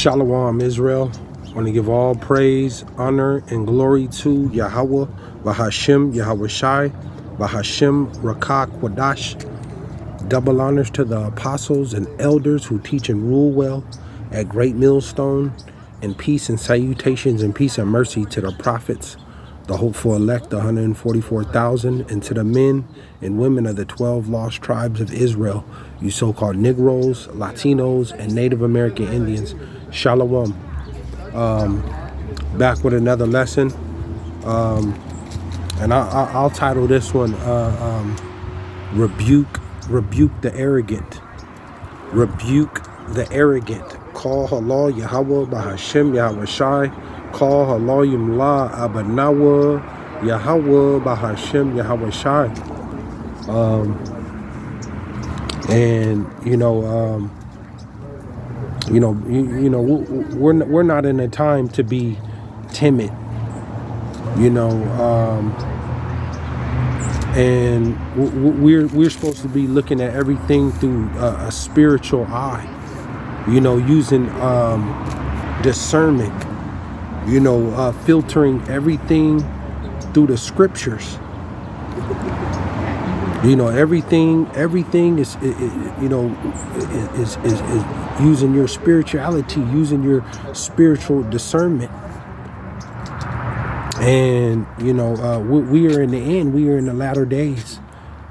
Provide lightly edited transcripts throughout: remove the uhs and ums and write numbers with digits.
Shalom, Israel. I want to give all praise, honor, and glory to Yahawah, BASHAM, YAHAWAHSHI, BASHAM, Rakak, Wadash. Double honors to the apostles and elders who teach and rule well at Great Millstone, and peace and salutations and peace and mercy to the prophets, the hopeful elect, the 144,000, and to the men and women of the 12 lost tribes of Israel, you so-called Negroes, Latinos, and Native American Indians. Shalom. Back with another lesson, and I'll title this one Rebuke the Arrogant. Rebuke the Arrogant. Call halal Yahawah BASHAM YAHAWAHSHI. Call halal Yimla Abanawa Yahawah BASHAM YAHAWAHSHI. We're not in a time to be timid, and we're supposed to be looking at everything through a spiritual eye, using discernment, filtering everything through the scriptures. Everything is using your spirituality, using your spiritual discernment. And we are in the end, we are in the latter days,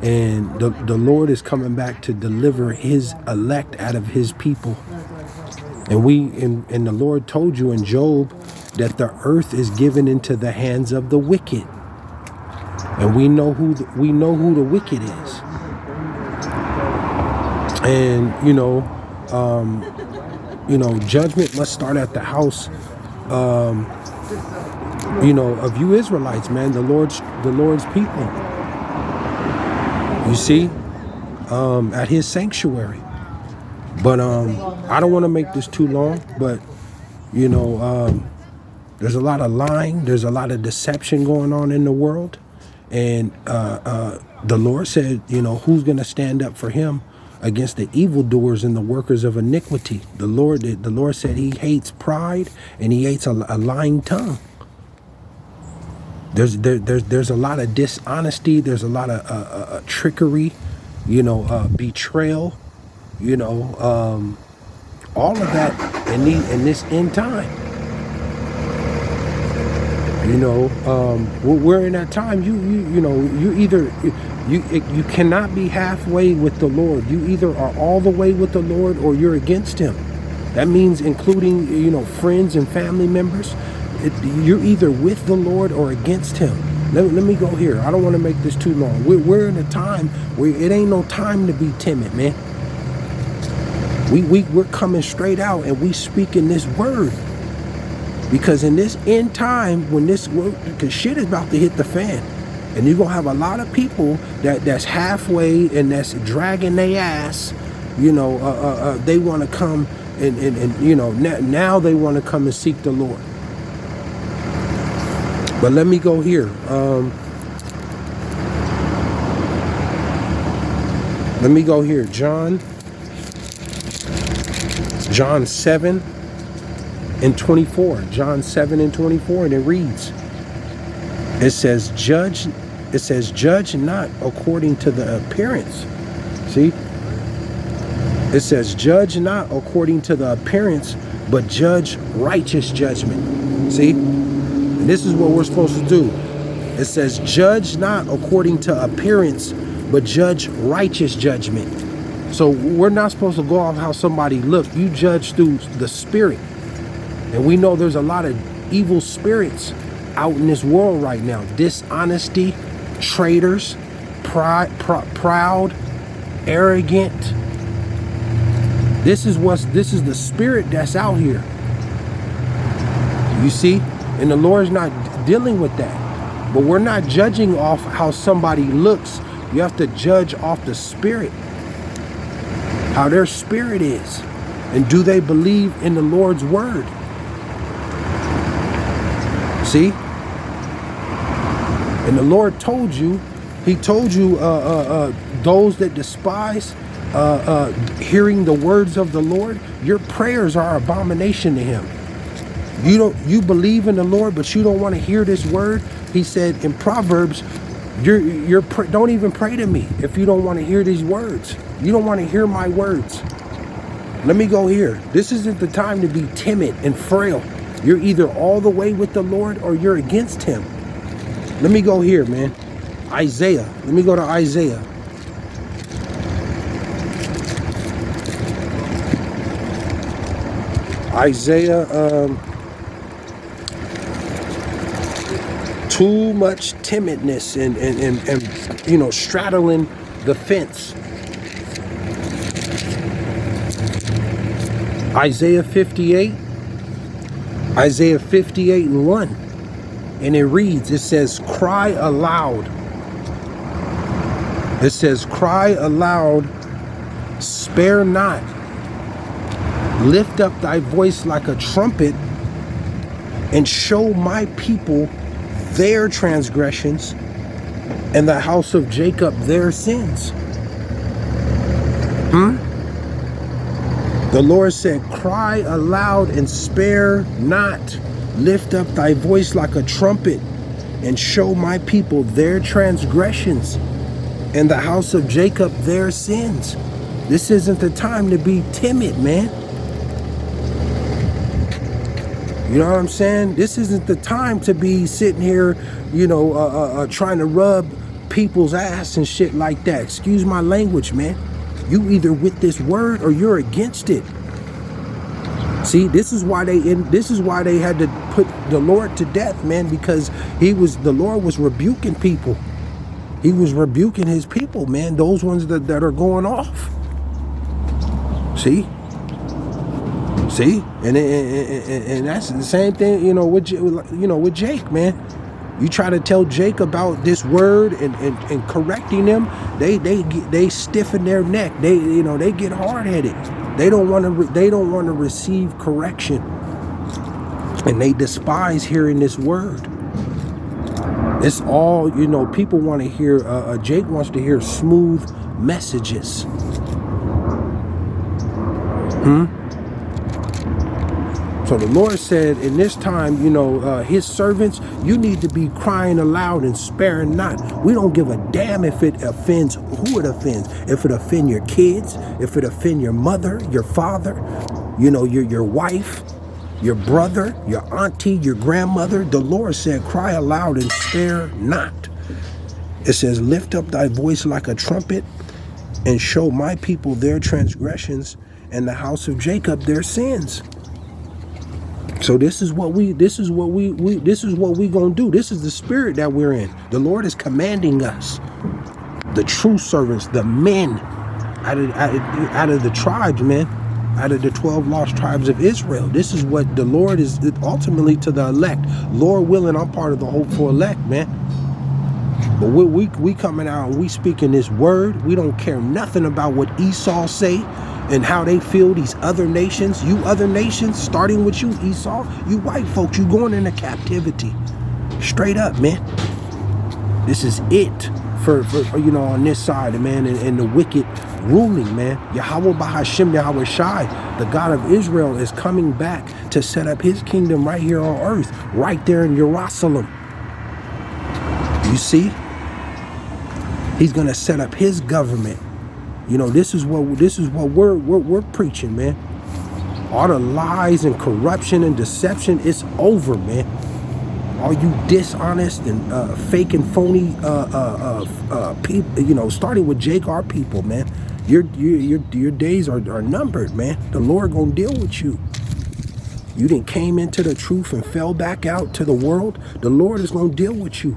and the Lord is coming back to deliver his elect out of his people. And the Lord told you in Job that the earth is given into the hands of the wicked. And we know who the wicked is. And judgment must start at the house of you Israelites, man, the Lord's people. You see, at his sanctuary. But I don't want to make this too long, but there's a lot of lying, there's a lot of deception going on in the world. And the Lord said, who's going to stand up for him against the evildoers and the workers of iniquity? The Lord said he hates pride and he hates a lying tongue. There's a lot of dishonesty. There's a lot of trickery, betrayal, all of that in this end time. We're in that time. You cannot be halfway with the Lord. You either are all the way with the Lord or you're against him. That means including friends and family members. You're either with the Lord or against him. Let me go here. I don't want to make this too long. We're in a time where it ain't no time to be timid, man. We're coming straight out and we speaking this word. Because in this end time, because shit is about to hit the fan, and you're gonna have a lot of people that's halfway and that's dragging their ass. They want to come and now they want to come and seek the Lord. But let me go here. Let me go here. John 7 and 24. John 7 and 24, and it reads. It says, judge not according to the appearance. See? It says, judge not according to the appearance, but judge righteous judgment. See? And this is what we're supposed to do. It says, judge not according to appearance, but judge righteous judgment. So we're not supposed to go off how somebody look. You judge through the spirit. And we know there's a lot of evil spirits out in this world right now. Dishonesty, traitors, proud, arrogant. This is the spirit that's out here. You see? And the Lord's not dealing with that. But we're not judging off how somebody looks. You have to judge off the spirit. How their spirit is. And do they believe in the Lord's word? See? And the Lord told you He told you, those that despise hearing the words of the Lord, your prayers are abomination to him. You believe in the Lord, but you don't want to hear this word. He said in Proverbs, don't even pray to me if you don't want to hear these words. You don't want to hear my words. Let me go here. This isn't the time to be timid and frail. You're either all the way with the Lord or you're against him. Let me go here, man. Isaiah. Let me go to Isaiah. Isaiah, too much timidness and you know, straddling the fence. Isaiah 58 and 1, and it reads, it says, cry aloud. It says, cry aloud, spare not, lift up thy voice like a trumpet, and show my people their transgressions, and the house of Jacob their sins. The Lord said, cry aloud and spare not. Lift up thy voice like a trumpet and show my people their transgressions and the house of Jacob their sins. This isn't the time to be timid, man. You know what I'm saying? This isn't the time to be sitting here, you know, trying to rub people's ass and shit like that. Excuse my language, man. You either with this word or you're against it. See, this is why they had to put the Lord to death, man, because the Lord was rebuking people. He was rebuking his people, man, those ones that are going off. See? And that's the same thing, you know, with Jake, man. You try to tell Jake about this word and correcting them, they stiffen their neck. They get hard-headed. They don't want to receive correction, and they despise hearing this word. It's all, you know, people want to hear. Jake wants to hear smooth messages. So the Lord said in this time, you know, his servants, you need to be crying aloud and sparing not. We don't give a damn if it offends who it offends. If it offend your kids, if it offend your mother, your father, you know, your wife, your brother, your auntie, your grandmother. The Lord said, cry aloud and spare not. It says, lift up thy voice like a trumpet and show my people their transgressions and the house of Jacob their sins. So this is what we gonna do. This is the spirit that we're in. The Lord is commanding us, the true servants, the men out of the tribes, man, out of the 12 lost tribes of Israel. This is what the Lord is ultimately to the elect. Lord willing, I'm part of the hopeful elect, man. But we coming out and we speaking this word. We don't care nothing about what Esau say and how they feel, these other nations. You other nations, starting with you, Esau, you white folks, you going into captivity. Straight up, man. This is it for you know, on this side, man, and the wicked ruling, man. YAHAWAH BASHAM, YAHAWAHSHI, the God of Israel, is coming back to set up his kingdom right here on earth, right there in Jerusalem. You see? He's gonna set up his government. You know, this is what we're preaching, man. All the lies and corruption and deception, it's over, man. All you dishonest and fake and phony people, you know, starting with Jake, our people, man. Your days are numbered, man. The Lord gonna deal with you. You didn't came into the truth and fell back out to the world. The Lord is gonna deal with you.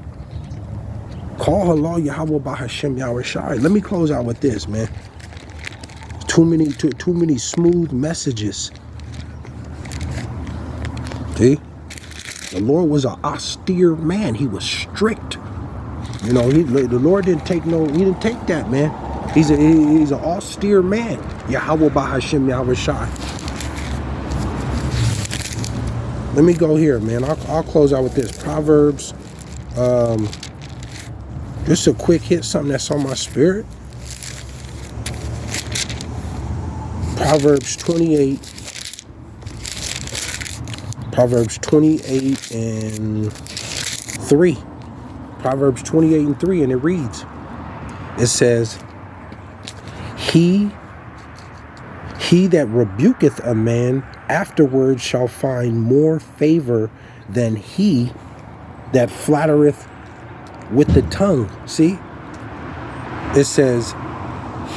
Call Allah YAHAWAH BASHAM YAHAWAHSHI. Let me close out with this, man. Too many smooth messages. See? The Lord was an austere man. He was strict. You know, the Lord didn't take he didn't take that, man. He's an austere man. YAHAWAH BASHAM YAHAWAHSHI. Let me go here, man. I'll close out with this. Proverbs Just a quick hit, something that's on my spirit. Proverbs 28. Proverbs 28 and 3. Proverbs 28 and 3, and it reads, it says, He that rebuketh a man afterwards shall find more favor than he that flattereth with the tongue. See? It says,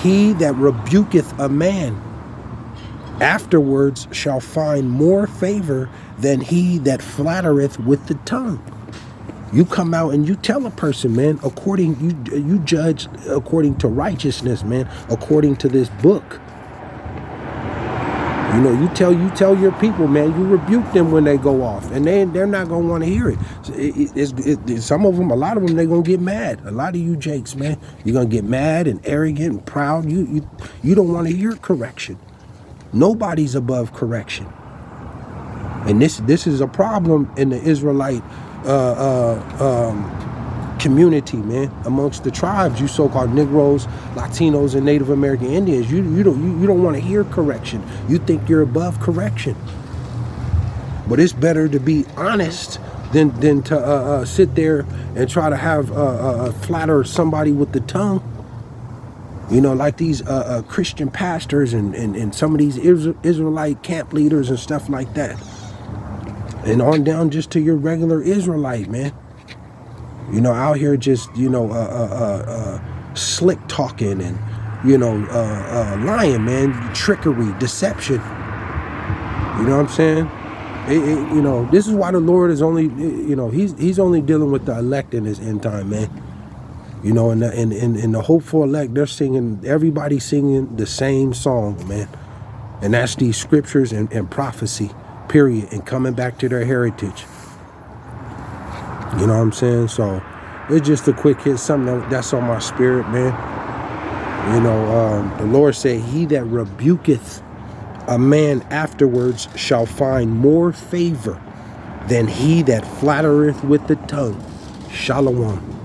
he that rebuketh a man afterwards shall find more favor than he that flattereth with the tongue. You come out and you tell a person, man, you judge according to righteousness, man, according to this book. You know, you tell your people, man, you rebuke them when they go off, and they're not gonna want to hear it. Some of them, a lot of them, they're gonna get mad. A lot of you jakes, man, you're gonna get mad and arrogant and proud. You don't want to hear correction. Nobody's above correction, and this is a problem in the Israelite community, man, amongst the tribes, you so-called Negroes, Latinos, and Native American Indians. You don't want to hear correction. You think you're above correction. But it's better to be honest than to sit there and try to have flatter somebody with the tongue. You know, like these Christian pastors and some of these Israelite camp leaders and stuff like that. And on down just to your regular Israelite, man. You know, out here just, you know, slick talking and, you know, lying, man, trickery, deception. You know what I'm saying? You know, this is why the Lord is only, you know, he's only dealing with the elect in this end time, man. You know, in the hopeful elect, they're singing, everybody's singing the same song, man. And that's these scriptures and prophecy, period, and coming back to their heritage. You know what I'm saying? So it's just a quick hit, something that's on my spirit, man. You know, the Lord said, he that rebuketh a man afterwards shall find more favor than he that flattereth with the tongue. Shalom.